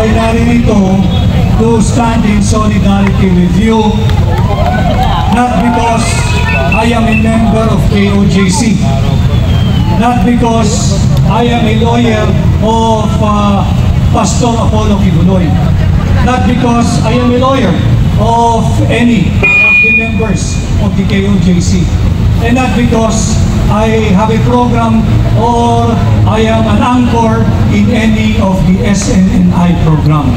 ay naririto to stand in solidarity with you, not because I am a member of KOJC, not because I am a lawyer of Pastor Apollo Kibuloy, not because I am a lawyer of any of the members of the KOJC, and not because I have a program or I am an anchor in any of the SNNI program.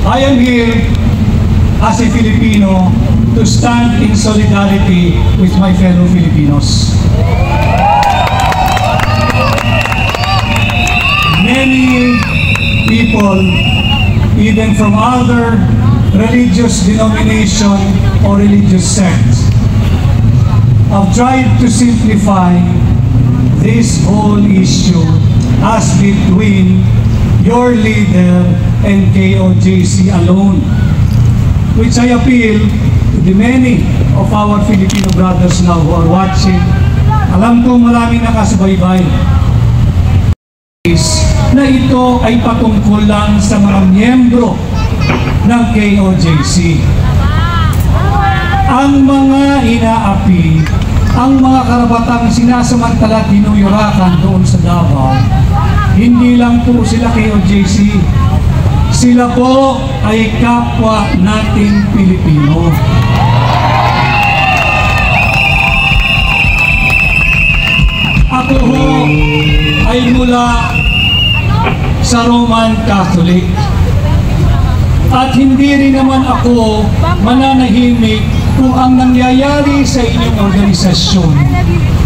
I am here as a Filipino to stand in solidarity with my fellow Filipinos. Many people, even from other religious denomination or religious sects, have tried to simplify this whole issue as between your leader and KOJC alone, which I appeal to the many of our Filipino brothers now who are watching. Alam ko maraming nakasubaybay na ito ay patungkol lang sa mga miyembro ng KOJC. Ang mga inaapi, ang mga karabatang sinasamantala at tinuyurakan doon sa Davao, hindi lang po sila KOJC. Sila po ay kapwa nating Pilipino. Ako ho ay mula sa Roman Catholic. At hindi rin naman ako mananahimik kung ang nangyayari sa inyong organisasyon,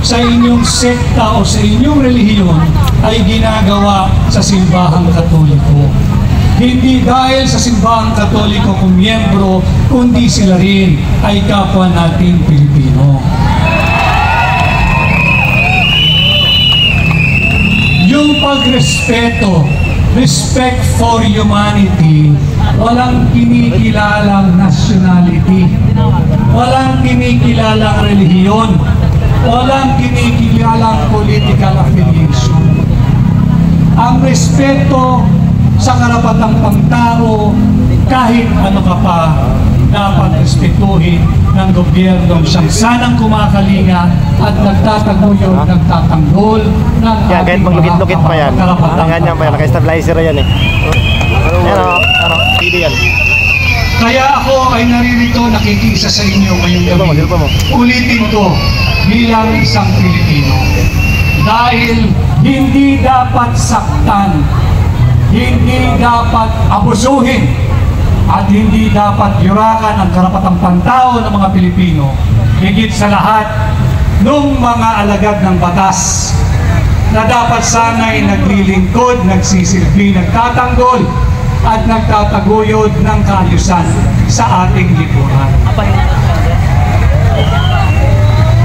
sa inyong sekta o sa inyong relihiyon ay ginagawa sa simbahang Katoliko. Hindi dahil sa simbahang Katoliko kung miyembro, kundi sila rin ay kapwa nating Pilipino. Yung pagrespeto, respect for humanity, walang kinikilalang nationality, walang kinikilalang relihiyon, walang kinikilalang political affiliation. Ang respeto sa karapatang pangtao, kahit ano ka pa, dapat respetuhin ng gobyernong siyang sanang kumakalinga at nagtataguyod, nagtatanggol ng ating mga karapatang pangtao. Naka-stabilizer yan eh. Hindi yan. Kaya ako ay naririto nakikiisa sa inyo ngayong gabi. Ulitin ko bilang isang Pilipino. Dahil hindi dapat saktan, hindi dapat abusuhin, at hindi dapat yurakan ang karapatang pantao ng mga Pilipino. Higit sa lahat, nung mga alagad ng batas na dapat sana'y naglilingkod, nagsisilbi, nagtatanggol, at nagtataguyod ng kaayusan sa ating lipunan.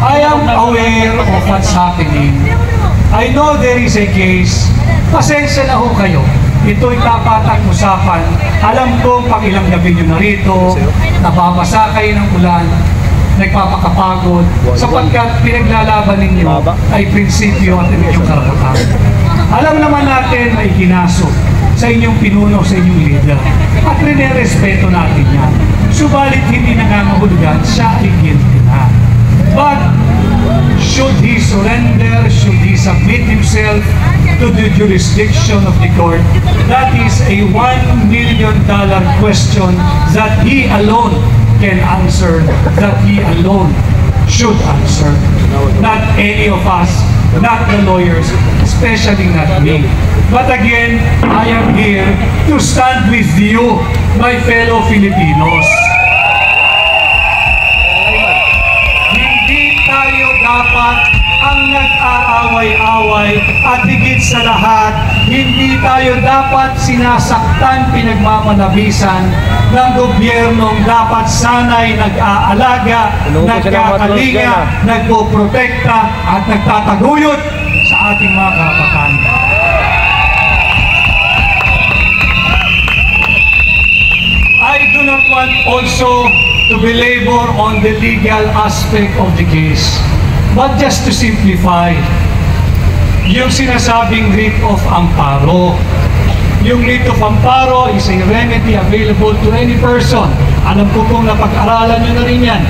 I am aware of what's happening. I know there is a case. Pasensya na ho kayo. Ito'y tapatang usapan. Alam ko pag ilang gabi nyo narito, nababasa kayo ng ulan, nagpapakapagod, sapagkat pinaglalaban ninyo ay prinsipyo at inyong karapatan. Alam naman natin may kinaso sa inyong pinuno, sa inyong leader, at rinerespeto natin yan. Subalit hindi nangangahulugan, siya ay guilty na. But should he surrender, should he submit himself to the jurisdiction of the court, that is a $1 million question that he alone can answer, that he alone should answer. Not any of us, not the lawyers, especially not me. But again, I am here to stand with you, my fellow Filipinos. Hindi tayo dapat ang nag-aaway-away at higit sa lahat, hindi tayo dapat sinasaktan, pinagmamalabisan ng gobyernong dapat sana'y nag-aalaga, nagkakalinga, nagpoprotekta at nagtataguyod sa ating mga karapatan. I do not want also to belabor on the legal aspect of the case. But just to simplify, yung sinasabing writ of amparo, yung writ of amparo is a remedy available to any person. Alam ko kung napag-aralan nyo na rin yan.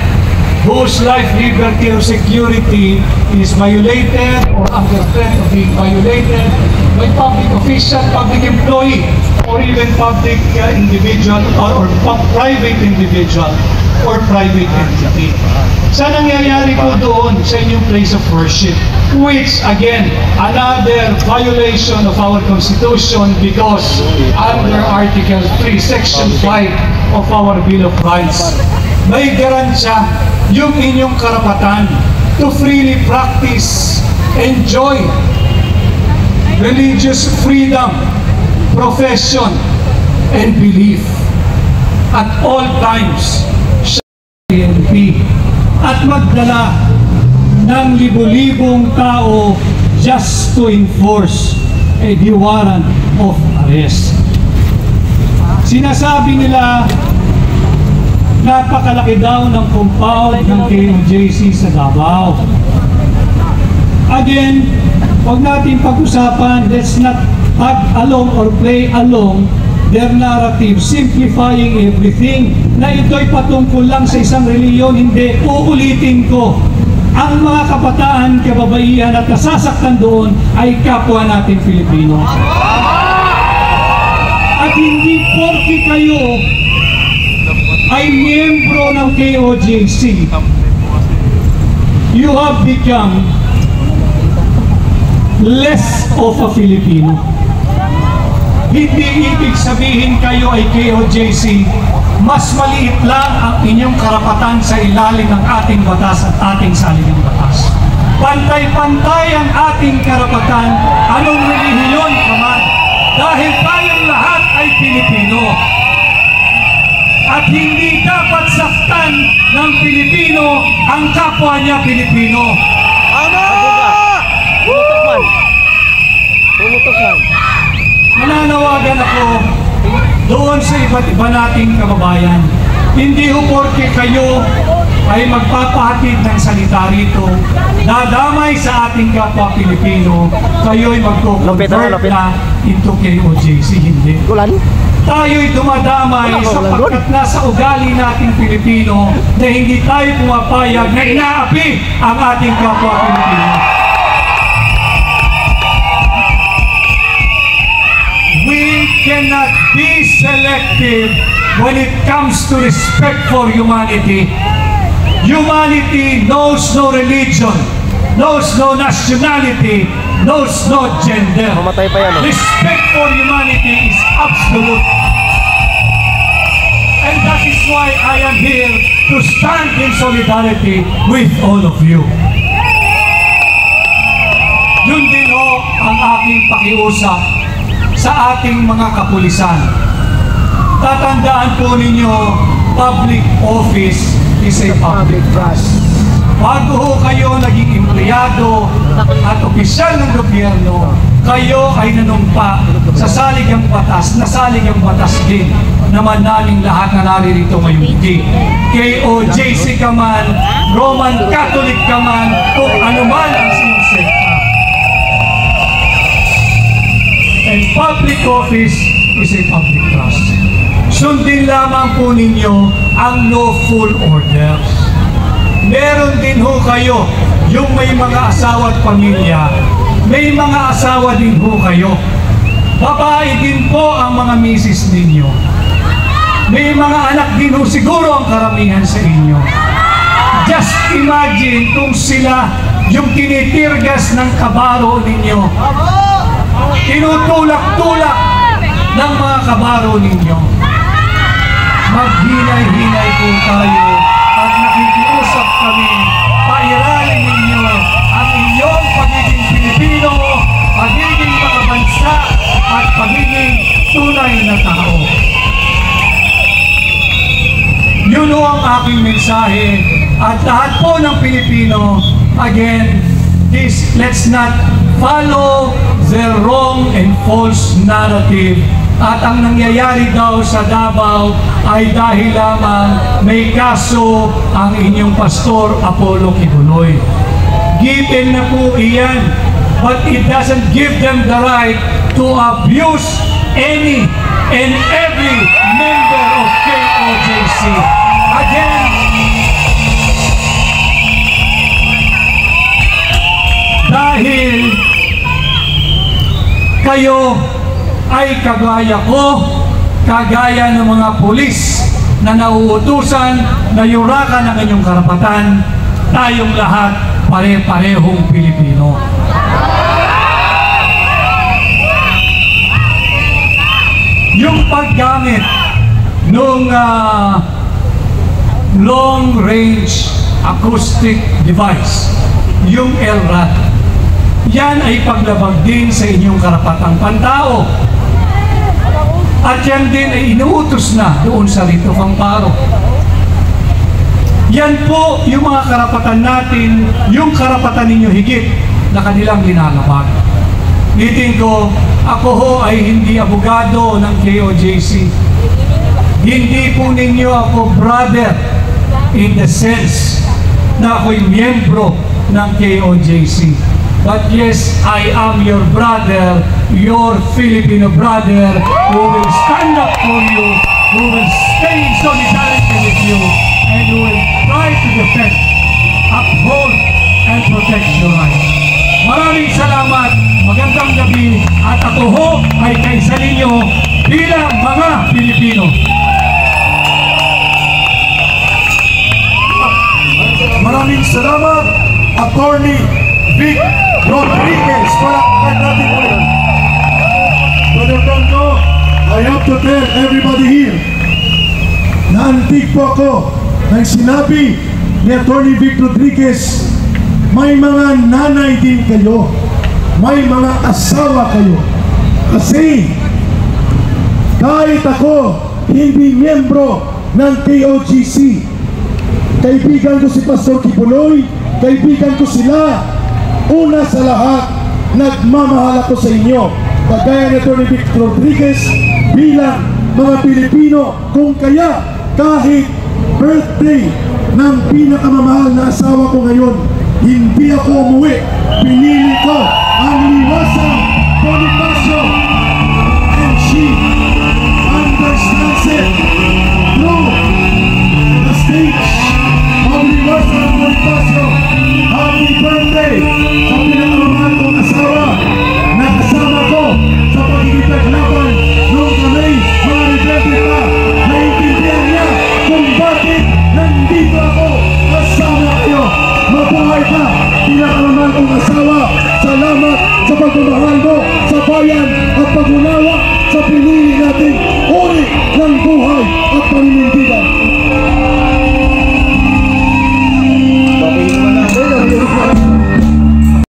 Whose life, liberty, or security is violated or under threat of being violated by public official, public employee, or even public individual or private individual or private entity. Sa nangyayari po doon sa inyong place of worship, which again, another violation of our Constitution because under Article 3, Section 5 of our Bill of Rights, may garansya yung inyong karapatan to freely practice, enjoy religious freedom, profession, and belief at all times sa PNP at magdala ng libo-libong tao just to enforce a warrant of arrest. Sinasabi nila napakalaki daw ng compound ng KOJC sa Davao. Again, huwag natin pag-usapan, let's not tag along or play along their narrative, simplifying everything, na ito'y patungkol lang sa isang reliyon. Hindi, uulitin ko, ang mga kabataan, kababaihan at nasasaktan doon ay kapwa natin Pilipino. At hindi porke kayo ay miyembro ng KOJC, you have become less of a Filipino. Hindi ibig sabihin kayo ay KOJC, mas maliit lang ang inyong karapatan sa ilalim ng ating batas at ating saligang batas. Pantay-pantay ang ating karapatan, anong relihiyon ka man, dahil tayong lahat ay Pilipino. At hindi dapat saktan ng Pilipino ang kapwa niya Pilipino. Nananawagan ako doon sa iba't iba nating kababayan. Hindi ho porke kayo ay magpapahatid ng salita rito, dadamay sa ating kapwa Pilipino, kayo'y magko-convert na into KOJC. Hindi. Tayo'y dumadamay sapagkat nasa ugali nating Pilipino na hindi tayo pumapayag na inaapi ang ating kapwa Pilipino. We cannot be selective when it comes to respect for humanity. Humanity knows no religion, knows no nationality, knows no gender. Respect for humanity is absolute. And that is why I am here to stand in solidarity with all of you. Yun din ho ang aking pakiusap sa ating mga kapulisan. Tatandaan po ninyo, public office is a public trust. Bago ho kayo naging empleyado at opisyal ng gobyerno, kayo ay nanumpa sa saligang batas, na saligang batas din naman naming lahat na naririto ngayong hindi. KOJC ka man, Roman Catholic ka man, kung anuman ang sinusekta. And public office is a public trust. Sundin lamang po ninyo ang lawful orders. Meron din ho kayo, yung may mga asawa at pamilya, may mga asawa din ho kayo. Babae din po ang mga misis ninyo. May mga anak din ho siguro ang karamihan sa inyo. Just imagine kung sila yung tinitirgas ng kabaro ninyo. Tinutulak-tulak ng mga kabaro ninyo. Maghinay-hinay po tayo at nakikiusap kami, pairalin ninyo ang inyong pagiging Pilipino, pagiging mga bansa, at pagiging tunay na tao. Yun o ang aking mensahe, at lahat po ng Pilipino, again, let's not follow the wrong and false narrative. At ang nangyayari daw sa Davao ay dahil lamang may kaso ang inyong pastor Apollo Kibuloy. Given na po iyan, but it doesn't give them the right to abuse any and every member of KOJC. Again, dahil kayo ay kagaya ko, kagaya ng mga pulis na nauutusan na yurakan ang inyong karapatan, tayong lahat pare-parehong Pilipino. Yung paggamit ng long-range acoustic device, yung LRAD, yan ay paglabag din sa inyong karapatang pantao. At yan din ay inuutos na doon sa Rito Pamparo. Yan po yung mga karapatan natin, yung karapatan ninyo higit na kanilang linalabag. Ngiting ko, ako ho ay hindi abogado ng KOJC. Hindi po ninyo ako brother in the sense na ako'y miyembro ng KOJC. But yes, I am your brother, your Filipino brother, who will stand up for you, who will stay in solidarity with you, and who will try to defend, uphold, and protect your rights. Maraming salamat, magandang gabi, at ako ho ay kaisa ninyo bilang mga Pilipino. Maraming salamat, Attorney Vic Rodriguez. Palakpakan natin po yan. Brother Bronco, I have to tell everybody here na antig po ako nang sinabi ni Attorney Vic Rodriguez, may mga nanay din kayo, may mga asawa kayo. Kasi kahit ako hindi miyembro ng KOJC, kaibigan ko si Pastor Kibuloy, kaibigan ko sila. Una sa lahat, nagmamahal ako sa inyo. Kagaya ni Atty. Vic Rodriguez, bilang mga Pilipino, kung kaya kahit birthday ng pinakamamahal na asawa ko ngayon, hindi ako umuwi. Pinili ko ang liwasang Bonifacio